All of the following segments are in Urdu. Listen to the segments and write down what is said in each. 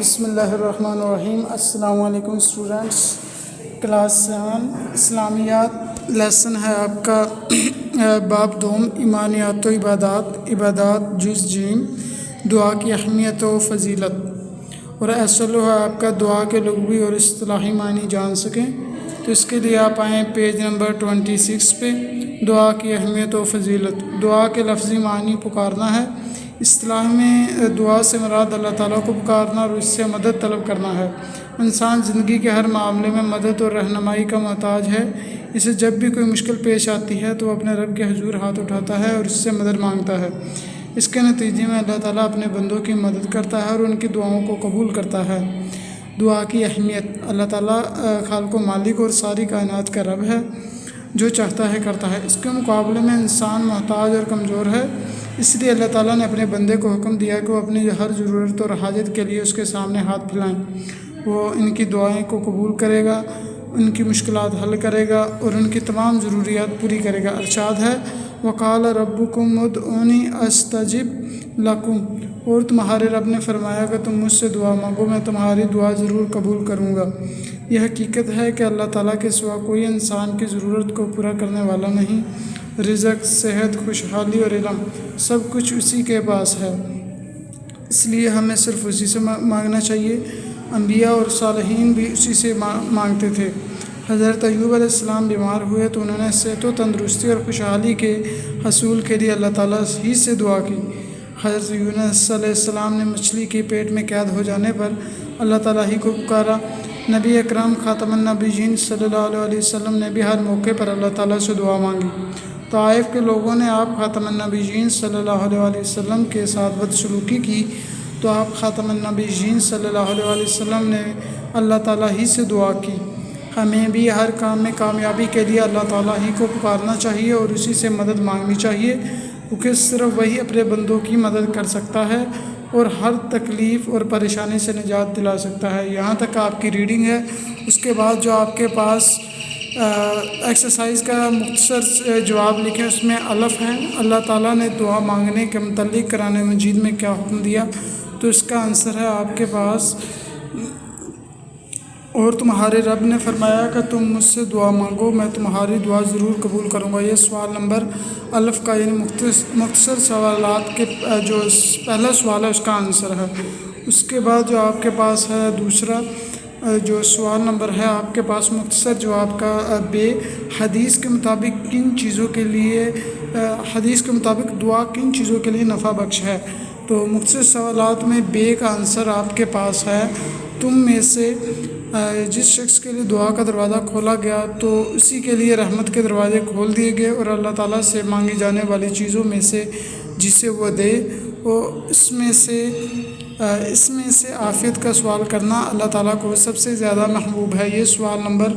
بسم اللہ الرحمن الرحیم۔ السلام علیکم اسٹوڈنٹس۔ کلاس 7 اسلامیات لیسن ہے آپ کا باب دوم ایمانیات و عبادات جز جیم، دعا کی اہمیت و فضیلت، اور اصل ہے آپ کا دعا کے لغوی اور اصطلاحی معنی جان سکیں تو اس کے لیے آپ آئیں پیج نمبر 26 پہ۔ دعا کی اہمیت و فضیلت، دعا کے لفظی معنی پکارنا ہے۔ اصطلاح میں دعا سے مراد اللہ تعالیٰ کو پکارنا اور اس سے مدد طلب کرنا ہے۔ انسان زندگی کے ہر معاملے میں مدد اور رہنمائی کا محتاج ہے۔ اسے جب بھی کوئی مشکل پیش آتی ہے تو وہ اپنے رب کے حضور ہاتھ اٹھاتا ہے اور اس سے مدد مانگتا ہے۔ اس کے نتیجے میں اللہ تعالیٰ اپنے بندوں کی مدد کرتا ہے اور ان کی دعاؤں کو قبول کرتا ہے۔ دعا کی اہمیت، اللہ تعالیٰ خالق و مالک اور ساری کائنات کا رب ہے، جو چاہتا ہے کرتا ہے۔ اس کے مقابلے میں انسان محتاج اور کمزور ہے، اس لیے اللہ تعالیٰ نے اپنے بندے کو حکم دیا کہ وہ اپنی ہر ضرورت اور حاجت کے لیے اس کے سامنے ہاتھ پھیلائیں۔ وہ ان کی دعائیں کو قبول کرے گا، ان کی مشکلات حل کرے گا اور ان کی تمام ضروریات پوری کرے گا۔ ارشاد ہے وقال ربکم ادعونی استجب لکم، اور تمہارے رب نے فرمایا کہ تم مجھ سے دعا مانگو، میں تمہاری دعا ضرور قبول کروں گا۔ یہ حقیقت ہے کہ اللہ تعالیٰ کے سوا کوئی انسان کی ضرورت کو پورا کرنے والا نہیں۔ رزق، صحت، خوشحالی اور علم سب کچھ اسی کے پاس ہے، اس لیے ہمیں صرف اسی سے مانگنا چاہیے۔ انبیاء اور صالحین بھی اسی سے مانگتے تھے۔ حضرت ایوب علیہ السلام بیمار ہوئے تو انہوں نے صحت و تندرستی اور خوشحالی کے حصول کے لیے اللہ تعالیٰ ہی سے دعا کی۔ حضرت یونس علیہ السلام نے مچھلی کے پیٹ میں قید ہو جانے پر اللہ تعالیٰ ہی کو پکارا۔ نبی اکرم خاتم النبیین صلی اللہ علیہ وسلم نے بھی ہر موقع پر اللہ تعالیٰ سے دعا مانگی۔ طائف کے لوگوں نے آپ خاتم النبیین صلی اللہ علیہ وسلم کے ساتھ بدسلوکی کی تو آپ خاتم النبیین صلی اللہ علیہ وسلم نے اللہ تعالیٰ ہی سے دعا کی۔ ہمیں بھی ہر کام میں کامیابی کے لیے اللہ تعالیٰ ہی کو پکارنا چاہیے اور اسی سے مدد مانگنی چاہیے، کیونکہ صرف وہی اپنے بندوں کی مدد کر سکتا ہے اور ہر تکلیف اور پریشانی سے نجات دلا سکتا ہے۔ یہاں تک آپ کی ریڈنگ ہے۔ اس کے بعد جو آپ کے پاس ایکسرسائز کا مختصر جواب لکھیں، اس میں الف ہے۔ اللہ تعالیٰ نے دعا مانگنے کے متعلق قرآن مجید میں کیا حکم دیا؟ تو اس کا آنسر ہے آپ کے پاس اور تمہارے رب نے فرمایا کہ تم مجھ سے دعا مانگو، میں تمہاری دعا ضرور قبول کروں گا۔ یہ سوال نمبر الف کا یعنی مختصر سوالات کے جو پہلا سوال ہے اس کا آنسر ہے۔ اس کے بعد جو آپ کے پاس ہے دوسرا جو سوال نمبر ہے آپ کے پاس مختصر جواب کا بے، حدیث کے مطابق کن چیزوں کے لیے حدیث کے مطابق دعا کن چیزوں کے لیے نفع بخش ہے؟ تو مختصر سوالات میں بے کا آنسر آپ کے پاس ہے تم میں سے جس شخص کے لیے دعا کا دروازہ کھولا گیا تو اسی کے لیے رحمت کے دروازے کھول دیے گئے، اور اللہ تعالیٰ سے مانگی جانے والی چیزوں میں سے جسے وہ دے، اور اس میں سے عافیت کا سوال کرنا اللہ تعالیٰ کو سب سے زیادہ محبوب ہے۔ یہ سوال نمبر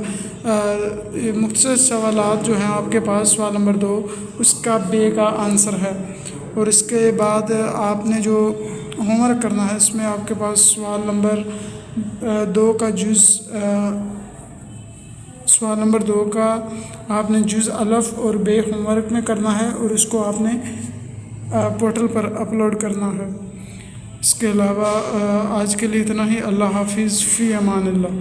مختصر سوالات جو ہیں آپ کے پاس سوال نمبر 2 اس کا بے کا آنسر ہے۔ اور اس کے بعد آپ نے جو ہوم ورک کرنا ہے اس میں آپ کے پاس سوال نمبر 2 کا سوال نمبر 2 کا آپ نے جز الف اور بے ہوم ورک میں کرنا ہے اور اس کو آپ نے پورٹل پر اپلوڈ کرنا ہے۔ اس کے علاوہ آج کے لیے اتنا ہی۔ اللہ حافظ، فی امان اللہ۔